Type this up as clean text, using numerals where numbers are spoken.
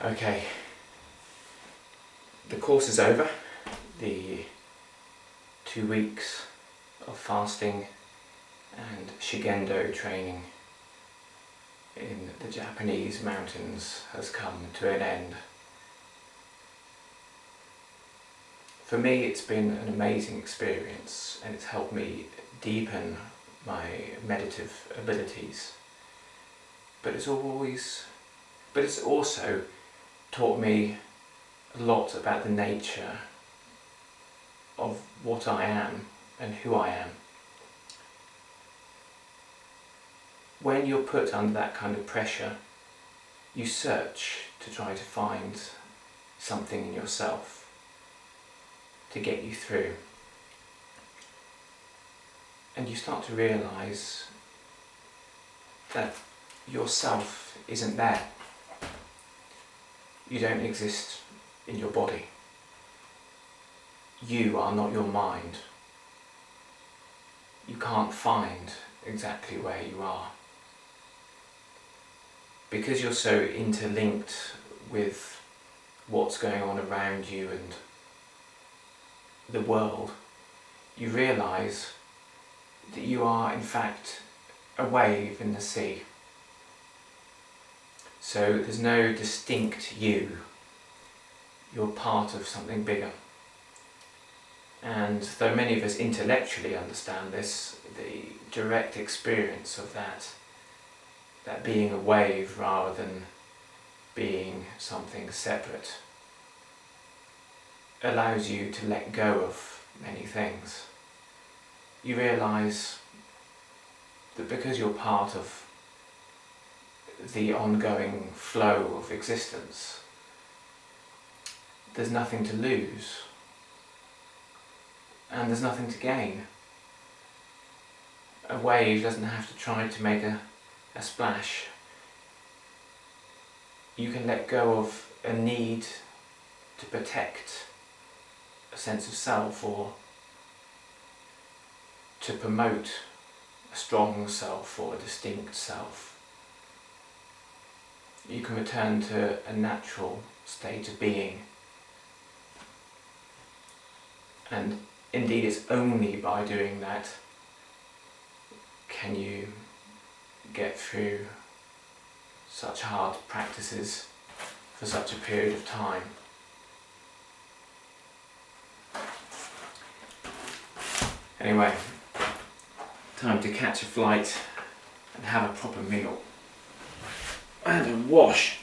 Okay, the course is over. The 2 weeks of fasting and Shigendo training in the Japanese mountains has come to an end. For me, it's been an amazing experience, and it's helped me deepen my meditative abilities. But it's also taught me a lot about the nature of what I am and who I am. When you're put under that kind of pressure, you search to try to find something in yourself to get you through. And you start to realise that yourself isn't there. You don't exist in your body. You are not your mind. You can't find exactly where you are. Because you're so interlinked with what's going on around you and the world, you realise that you are in fact a wave in the sea. So there's no distinct you. You're part of something bigger. And though many of us intellectually understand this, the direct experience of that being a wave rather than being something separate, allows you to let go of many things. You realise that because you're part of the ongoing flow of existence, there's nothing to lose and there's nothing to gain. A wave doesn't have to try to make a splash. You can let go of a need to protect a sense of self or to promote a strong self or a distinct self. You can return to a natural state of being. And indeed, it's only by doing that can you get through such hard practices for such a period of time. Anyway, time to catch a flight and have a proper meal and a wash.